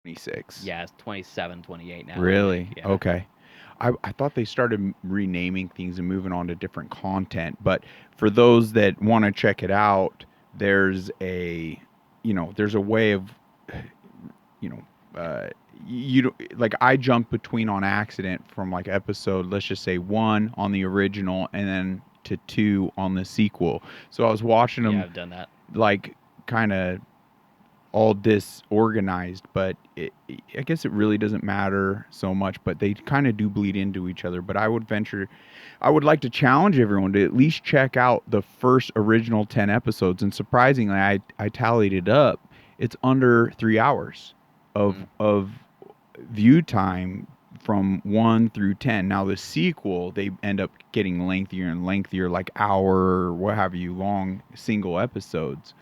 26. Yeah, it's 27, 28 now, I think. Really? Yeah. Okay. I thought they started renaming things and moving on to different content. But for those that want to check it out, there's a, there's a way of, you know, you like I jumped between on accident from like episode, let's just say 1 on the original and then to 2 on the sequel. So I was watching Yeah, them I've done that. like kind of all disorganized, but I guess it really doesn't matter so much. But they kind of do bleed into each other. But I would like to challenge everyone to at least check out the first original 10 episodes. And surprisingly, I tallied it up. It's under 3 hours Mm. of view time from 1 through 10. Now the sequel, they end up getting lengthier and lengthier, like hour or what have you, long single episodes.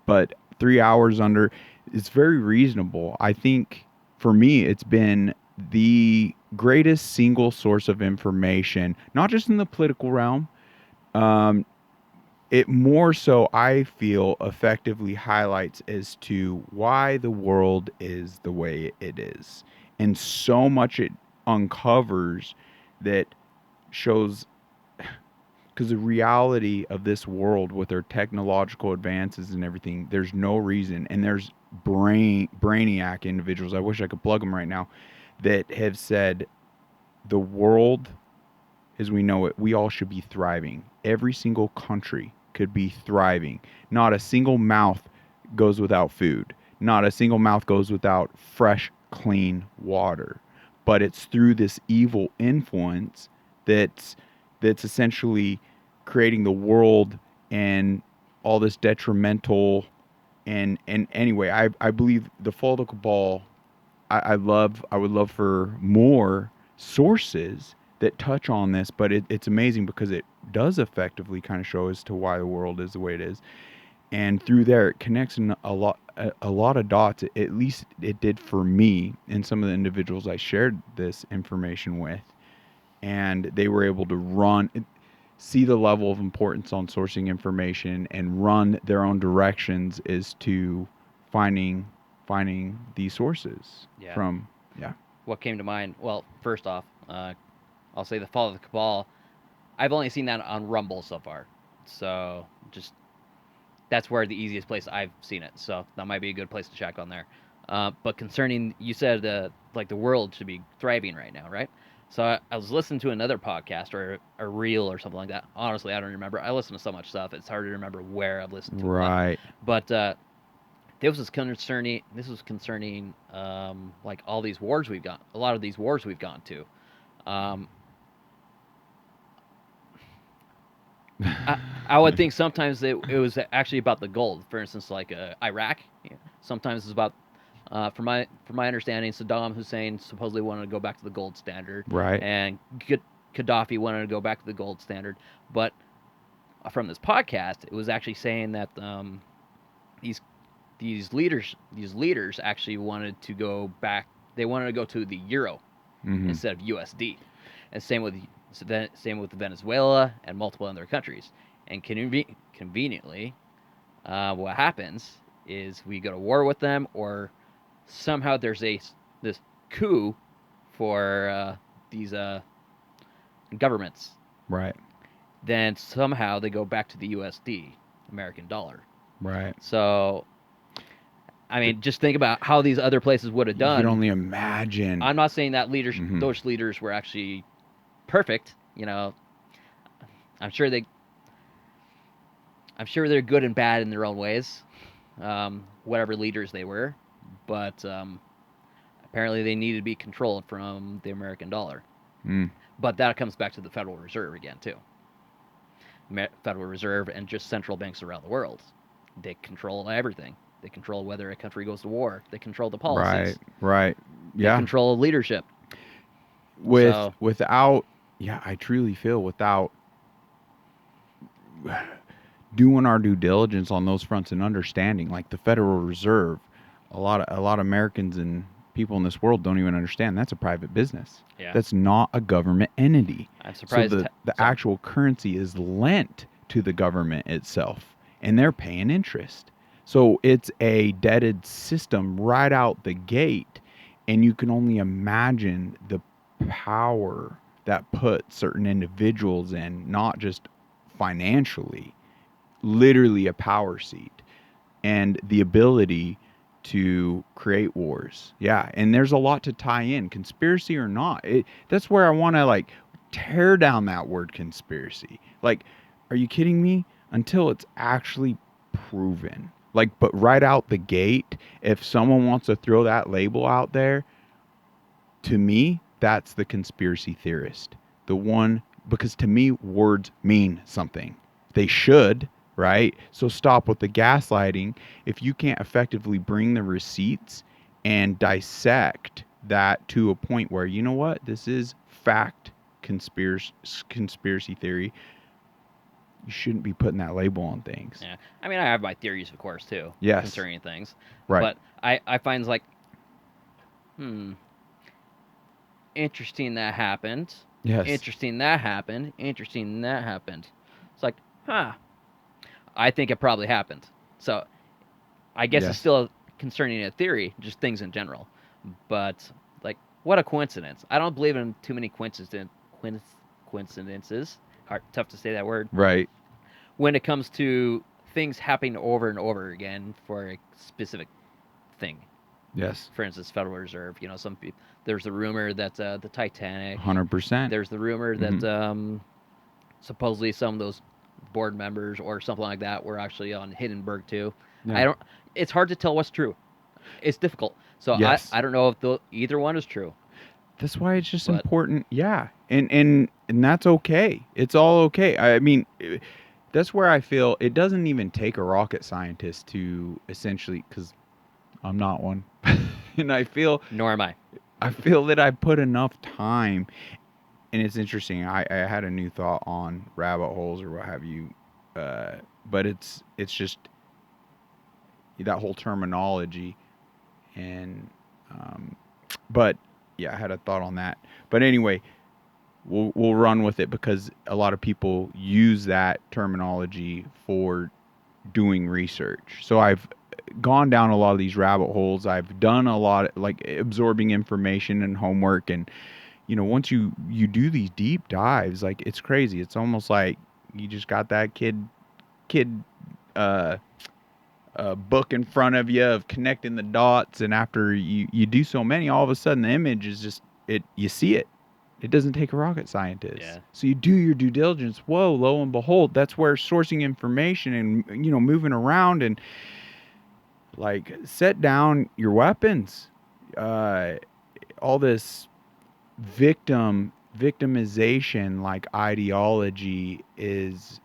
But 3 hours under is very reasonable. I think for me, it's been the greatest single source of information, not just in the political realm. Um, it more so, I feel, effectively highlights as to why the world is the way it is. And so much it uncovers that shows, because the reality of this world with their technological advances and everything, there's no reason, and there's brainiac individuals, I wish I could plug them right now, that have said the world as we know it, we all should be thriving. Every single country could be thriving. Not a single mouth goes without food. Not a single mouth goes without fresh, clean water. But it's through this evil influence that's essentially creating the world and all this detrimental and anyway, I believe the fall of the cabal, I would love for more sources that touch on this, but it's amazing because it does effectively kind of show as to why the world is the way it is, and through there it connects in a lot of dots. At least it did for me and some of the individuals I shared this information with, and they were able to see the level of importance on sourcing information and run their own directions as to finding these sources Yeah. from. Yeah. What came to mind? Well, first off, I'll say the Fall of the Cabal. I've only seen that on Rumble so far. So just that's where the easiest place I've seen it. So that might be a good place to check on there. But concerning, you said like the world should be thriving right now, right? So I was listening to another podcast or a reel or something like that. Honestly, I don't remember. I listen to so much stuff; it's hard to remember where I've listened to what. Right. But This was concerning like all these wars we've got. A lot of these wars we've gone to. Um, I, I would think sometimes it was actually about the gold. For instance, like Iraq. Yeah. Sometimes it's about, from my understanding, Saddam Hussein supposedly wanted to go back to the gold standard, Right. and Gaddafi wanted to go back to the gold standard. But from this podcast, it was actually saying that these these leaders actually wanted to go back. They wanted to go to the euro Mm-hmm. instead of USD, and same with Venezuela and multiple other countries. And conveniently, what happens is we go to war with them, or somehow there's this coup for these governments. Right. Then somehow they go back to the USD, American dollar. Right. So I mean, just think about how these other places would have You can done. only imagine. I'm not saying that Mm-hmm. those leaders were actually perfect. You know, I'm sure they, I'm sure they're good and bad in their own ways. Whatever leaders they were, but apparently they needed to be controlled from the American dollar. Mm. But that comes back to the Federal Reserve again too. Federal Reserve and just central banks around the world. They control everything. They control whether a country goes to war. They control the Right. policies. Right. They Yeah. control leadership. With So without, yeah, I truly feel without doing our due diligence on those fronts and understanding, like the Federal Reserve, a lot of Americans and people in this world don't even understand that's a private business. yeah, That's not a government entity. I'm So surprised. the Sorry. actual currency is lent to the government itself, and they're paying interest. So it's a deaded system right out the gate. And you can only imagine the power that put certain individuals in, not just financially, literally a power seat, and the ability to create wars. Yeah, and there's a lot to tie in, conspiracy or not. That's where I want to like tear down that word conspiracy. Like, are you kidding me? Until it's actually proven. Like, but right out the gate, if someone wants to throw that label out there, to me, that's the conspiracy theorist. The one, because to me, words mean something. They should, right? So stop with the gaslighting. If you can't effectively bring the receipts and dissect that to a point where, you know what, this is fact conspiracy theory, you shouldn't be putting that label on things. Yeah, I mean, I have my theories, of course, too, Yes. concerning things, Right. but I find like, interesting that happened. Yes. Interesting that happened. Interesting that happened. It's like, huh. I think it probably happened. So I guess Yes. it's still concerning a theory, just things in general. But like, what a coincidence! I don't believe in too many coincidences. Tough to say that word. Right. When it comes to things happening over and over again for a specific thing. Yes. For instance, Federal Reserve. Some people. There's a rumor that the Titanic. 100%. There's the rumor that supposedly some of those board members or something like that were actually on Hindenburg too. Yeah. It's hard to tell what's true. It's difficult. So Yes. I don't know if either one is true. That's why it's just But- important. Yeah. And that's okay. It's all okay. I mean, that's where I feel it doesn't even take a rocket scientist to essentially, because I'm not one. And I feel Nor am I. that I put enough time. And it's interesting. I had a new thought on rabbit holes or what have you. But it's just that whole terminology. And, but yeah, I had a thought on that. But anyway, we'll run with it because a lot of people use that terminology for doing research. So I've gone down a lot of these rabbit holes. I've done a lot, like absorbing information and homework, and once you do these deep dives, like it's crazy. It's almost like you just got that kid book in front of you of connecting the dots, and after you do so many, all of a sudden the image is just you see it. It doesn't take a rocket scientist. Yeah. So you do your due diligence. Whoa, lo and behold, that's where sourcing information and moving around and like set down your weapons. All this victimization like ideology has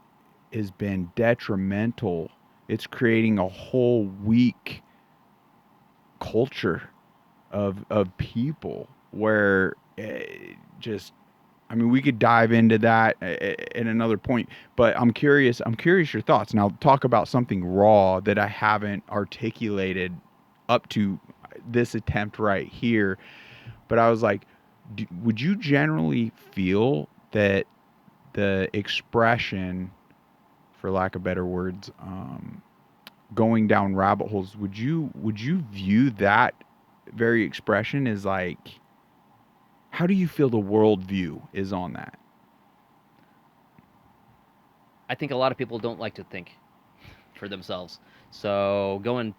been detrimental. It's creating a whole weak culture of people where we could dive into that at another point, but I'm curious your thoughts. Now talk about something raw that I haven't articulated up to this attempt right here. But I was like, would you generally feel that the expression, for lack of better words, going down rabbit holes, would you view that very expression as like, how do you feel the worldview is on that? I think a lot of people don't like to think for themselves. So going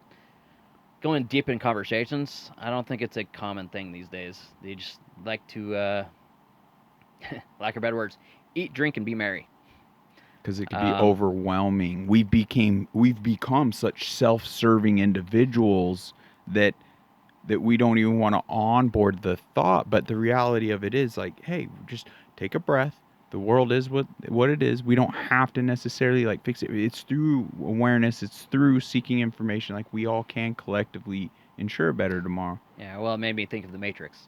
deep in conversations, I don't think it's a common thing these days. They just like to, lack of better words, eat, drink, and be merry. Because it can be overwhelming. We've become such self-serving individuals that we don't even want to onboard the thought. But the reality of it is like, hey, just take a breath. The world is what it is. We don't have to necessarily like fix it. It's through awareness. It's through seeking information. Like we all can collectively ensure a better tomorrow. Yeah, well, it made me think of the Matrix.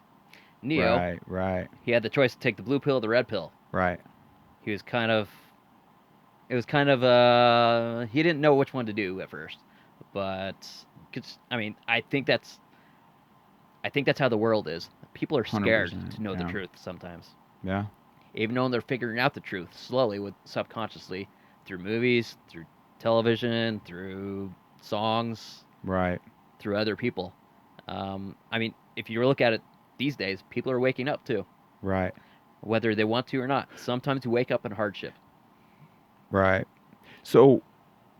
Neo. Right. He had the choice to take the blue pill or the red pill. Right. He was kind of. It was kind of he didn't know which one to do at first, but I think that's how the world is. People are scared to know the truth sometimes. Yeah. Even though they're figuring out the truth slowly, subconsciously, through movies, through television, through songs, Right. through other people. I mean, if you look at it these days, people are waking up too, Right. whether they want to or not. Sometimes you wake up in hardship. Right. So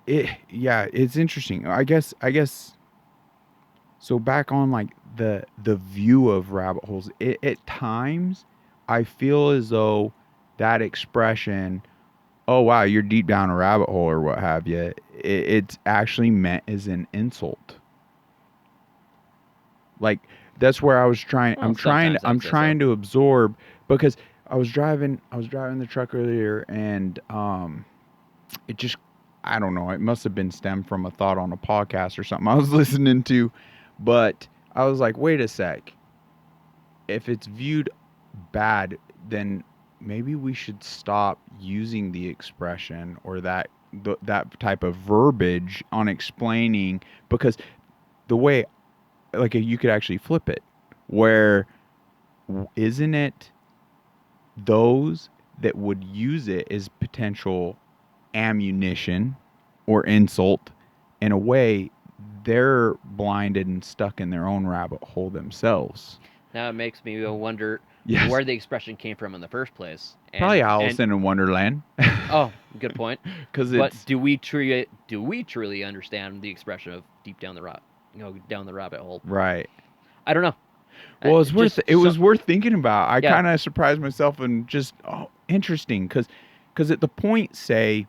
yeah, it's interesting. I guess so back on like the view of rabbit holes, at times I feel as though that expression, oh wow, you're deep down a rabbit hole or what have you, it's actually meant as an insult. Like that's where I was trying. Well, sometimes I I'm would say so. trying to absorb because I was driving the truck earlier and it just I don't know. It must have been stemmed from a thought on a podcast or something I was listening to, but I was like, wait a sec. If it's viewed bad, then maybe we should stop using the expression or that type of verbiage on explaining because the way like you could actually flip it where isn't it those that would use it as potential ammunition or insult in a way they're blinded and stuck in their own rabbit hole themselves. Now it makes me wonder Yes. where the expression came from in the first place. Probably And Alice in Wonderland. oh, good point. Because But it's do we truly understand the expression of deep down the down the rabbit hole? right. I don't know. Well, Just it was worth thinking about. I yeah, kind of surprised myself and just interesting because at the point say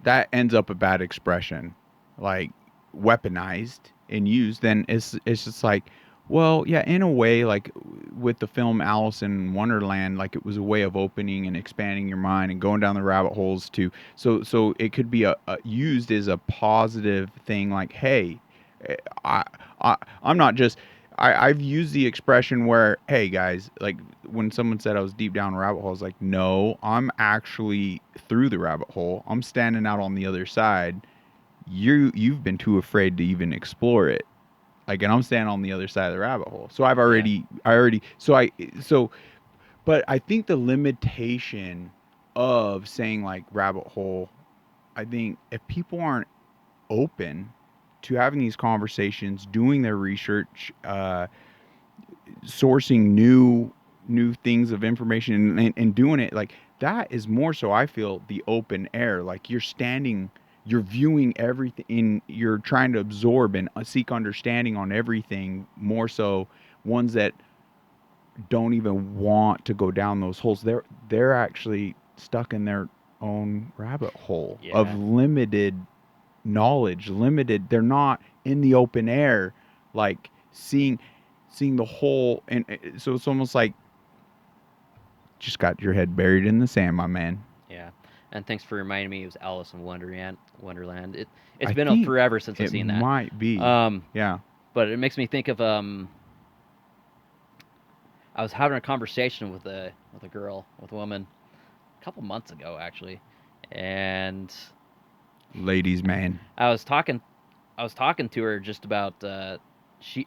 that ends up a bad expression, like weaponized and used, then it's just like, well, yeah, in a way, like with the film Alice in Wonderland, like it was a way of opening and expanding your mind and going down the rabbit holes to so it could be a used as a positive thing, like, hey, eh, I, I'm not just I've used the expression where, hey guys, like when someone said I was deep down a rabbit hole, I was like, no, I'm actually through the rabbit hole. I'm standing out on the other side. You've been too afraid to even explore it. Like, and I'm standing on the other side of the rabbit hole. So yeah. so but I think the limitation of saying like rabbit hole, I think if people aren't open to having these conversations, doing their research, sourcing new things of information and doing it like that is more so I feel the open air like you're viewing everything you're trying to absorb and seek understanding on everything more so ones that don't even want to go down those holes they're actually stuck in their own rabbit hole of Yeah. limited knowledge limited they're not in the open air like seeing the whole and so it's almost like just got your head buried in the sand my man. Yeah. And thanks for reminding me it was Alice in Wonderland. It's I been think forever since I've it seen that. might be. Um, Yeah. but it makes me think of I was having a conversation with a girl, with a woman, a couple months ago actually, and Ladies man. I was talking I was talking to her just about she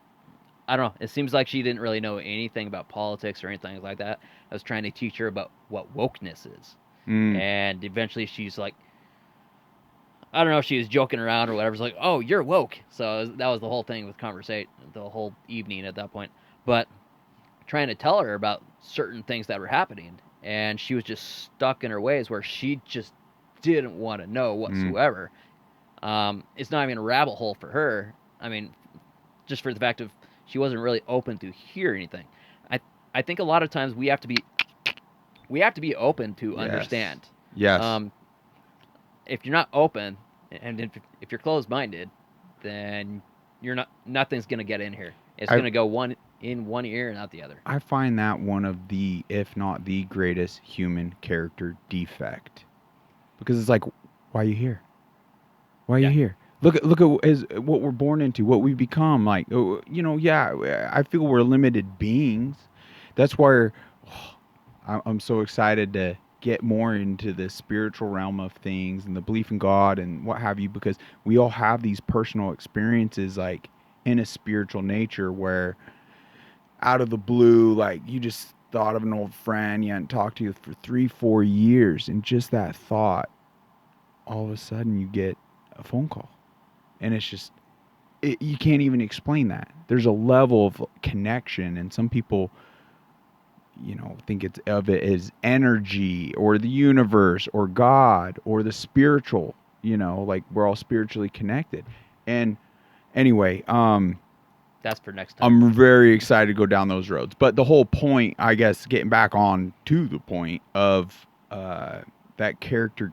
I don't know. It seems like she didn't really know anything about politics or anything like that. I was trying to teach her about what wokeness is, Mm. and eventually she's like, I don't know if she was joking around or whatever. It's like, oh, you're woke. So that was the whole thing with conversation, the whole evening at that point. But trying to tell her about certain things that were happening, and she was just stuck in her ways where she just didn't want to know Mm. whatsoever. It's not even a rabbit hole for her. I mean, just for the fact of she wasn't really open to hear anything. I I think a lot of times we have to be open to Yes. understand. Yes. Um, if you're not open and if you're closed minded, then you're not nothing's gonna get in here. It's I gonna go one ear and out the other. I find that one of the if not the greatest human character defect because it's like why are you here? Why are you Yeah, here? Look at what we're born into, what we become. Like, yeah, I feel we're limited beings. That's why I'm so excited to get more into the spiritual realm of things and the belief in God and what have you, because we all have these personal experiences, like in a spiritual nature, where out of the blue, like you just thought of an old friend you hadn't talked to for 3 4 years, and just that thought, all of a sudden you get a phone call and it's just you can't even explain that. There's a level of connection, and some people, think it's of it as energy or the universe or God or the spiritual. Like we're all spiritually connected. And anyway, That's for next time. I'm very excited to go down those roads. But the whole point, I guess, getting back on to the point of that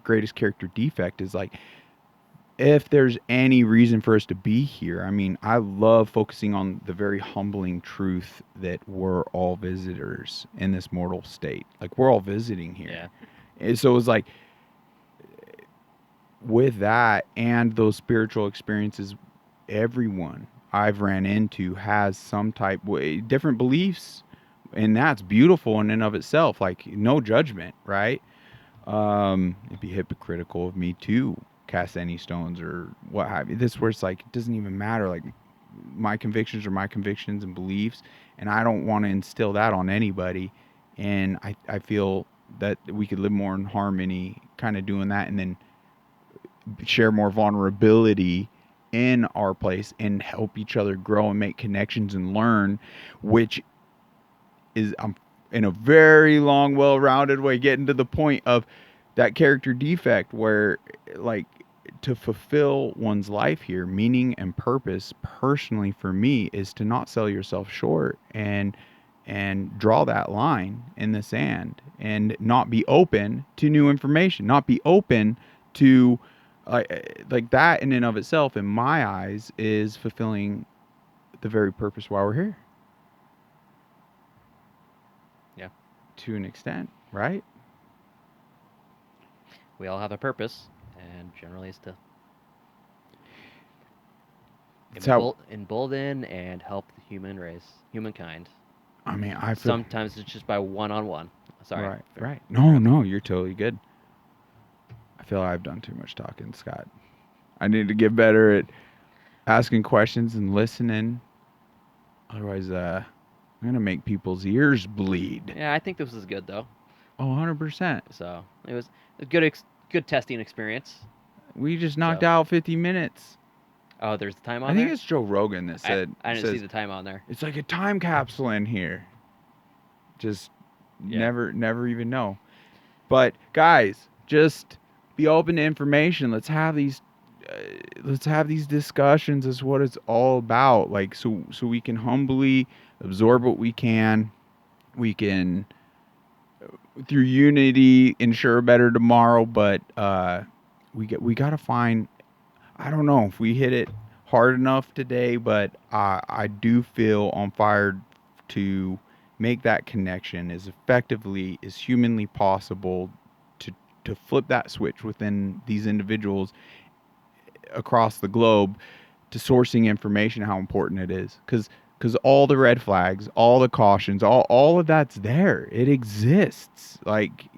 greatest character defect is like, if there's any reason for us to be here, I mean, I love focusing on the very humbling truth that we're all visitors in this mortal state. Like, we're all visiting here. Yeah. And so it's like, with that and those spiritual experiences, everyone I've ran into has some type way different beliefs, and that's beautiful in and of itself. Like, no judgment, right? It'd be hypocritical of me to cast any stones or what have you. This where it's like it doesn't even matter. Like, my convictions are my convictions and beliefs, and I don't want to instill that on anybody. And I feel that we could live more in harmony, kind of doing that, and then share more vulnerability in our place and help each other grow and make connections and learn, which is in a very long, well-rounded way getting to the point of that character defect where, like, to fulfill one's life here, meaning and purpose personally for me is to not sell yourself short and draw that line in the sand and not be open to new information, not be open to like that in and of itself, in my eyes, is fulfilling the very purpose why we're here. Yeah. To an extent, right? We all have a purpose, and generally it's to embolden and help the humankind. I mean, I feel sometimes it's just by one-on-one. Sorry. Right. No, you're totally good. I feel I've done too much talking, Scott. I need to get better at asking questions and listening. Otherwise, I'm gonna make people's ears bleed. Yeah, I think this was good though. Oh, 100%. So it was a good testing experience. We just knocked out 50 minutes. Oh, there's the time on I there? think it's Joe Rogan that said... I didn't see the time on there. It's like a time capsule in here. Just never even know. But, guys, just be open to information. Let's have these discussions is what it's all about. Like, so we can humbly absorb what we can. We can, through unity, ensure a better tomorrow. But we got to find... I don't know if we hit it hard enough today, but I do feel on fire to make that connection as effectively as humanly possible to flip that switch within these individuals across the globe to sourcing information, how important it is. Because all the red flags, all the cautions, all of that's there. It exists. Like,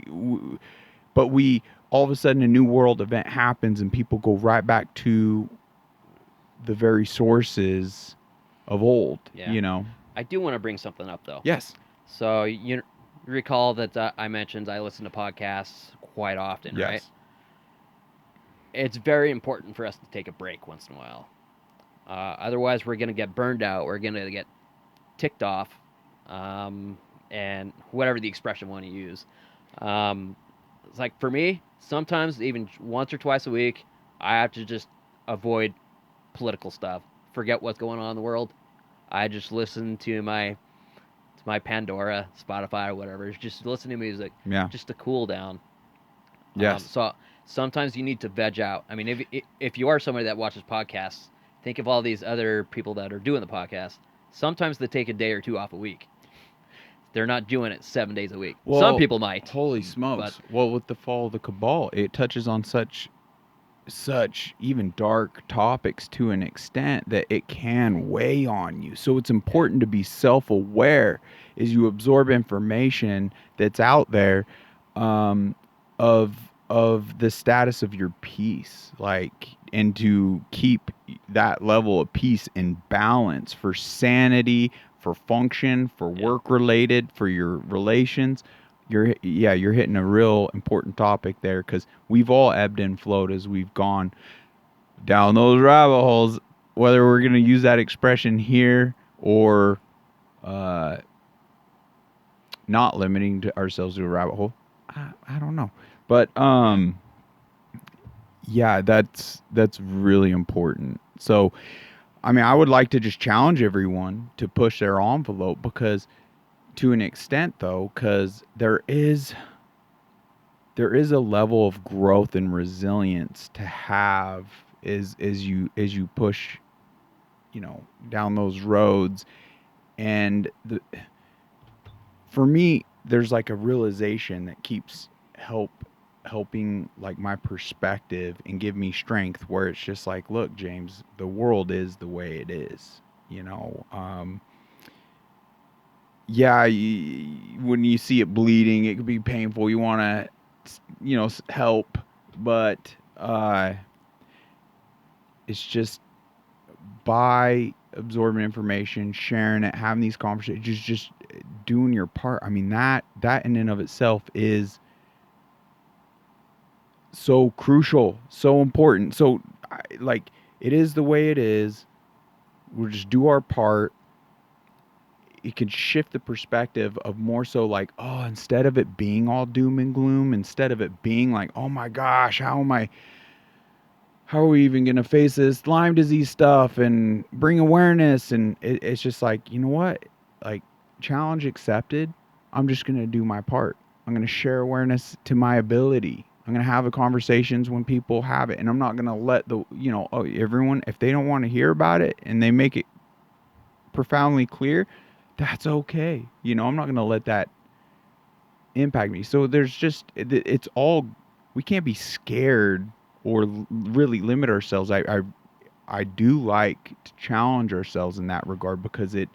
but we... all of a sudden a new world event happens and people go right back to the very sources of old, I do want to bring something up though. Yes. So you recall that I mentioned I listen to podcasts quite often, yes. Right? It's very important for us to take a break once in a while. Otherwise we're going to get burned out. We're going to get ticked off. And whatever the expression we want to use. It's like, for me, sometimes even once or twice a week, I have to just avoid political stuff. Forget what's going on in the world. I just listen to my Pandora, Spotify, or whatever. Just listen to music. Yeah. Just to cool down. Yes. So sometimes you need to veg out. I mean, if you are somebody that watches podcasts, think of all these other people that are doing the podcast. Sometimes they take a day or two off a week. They're not doing it 7 days a week. Well, some people might. Holy smokes. Well, with the fall of the Cabal, it touches on such even dark topics to an extent that it can weigh on you. So it's important to be self-aware as you absorb information that's out there of the status of your peace, like, and to keep that level of peace in balance for sanity, for function, for work related, for your relations. You're hitting a real important topic there, because we've all ebbed and flowed as we've gone down those rabbit holes, whether we're going to use that expression here or uh, not limiting to ourselves to a rabbit hole. I don't know. But yeah, that's really important. So, I mean, I would like to just challenge everyone to push their envelope because to an extent though, cuz there is a level of growth and resilience to have as you push, down those roads. And for me, there's like a realization that keeps helping like my perspective and give me strength, where it's just like, look, James, the world is the way it is, you know. Yeah, when you see it bleeding, it could be painful. You want to, help, but it's just by absorbing information, sharing it, having these conversations, just doing your part. I mean, that in and of itself is so crucial, so important. So, like, it is the way it is. We'll just do our part. It can shift the perspective of more so like, oh, instead of it being all doom and gloom, instead of it being like, oh my gosh, how are we even going to face this Lyme disease stuff and bring awareness? And it's just like, you know what? Like, challenge accepted. I'm just going to do my part. I'm going to share awareness to my ability. I'm going to have the conversations when people have it. And I'm not going to let everyone, if they don't want to hear about it and they make it profoundly clear, that's okay. I'm not going to let that impact me. So there's just, it's all, we can't be scared or really limit ourselves. I do like to challenge ourselves in that regard because it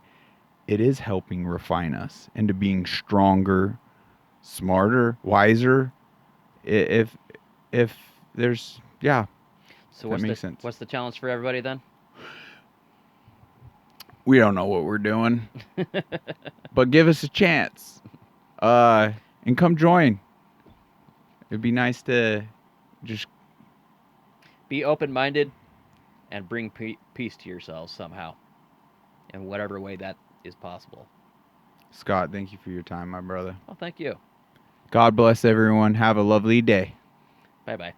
is helping refine us into being stronger, smarter, wiser. If if there's, yeah, So that makes sense. what's the challenge for everybody then? We don't know what we're doing, but give us a chance. And come join. It'd be nice to just Be open-minded and bring peace to yourselves somehow, in whatever way that is possible. Scott, thank you for your time, my brother. Well, thank you. God bless everyone. Have a lovely day. Bye bye.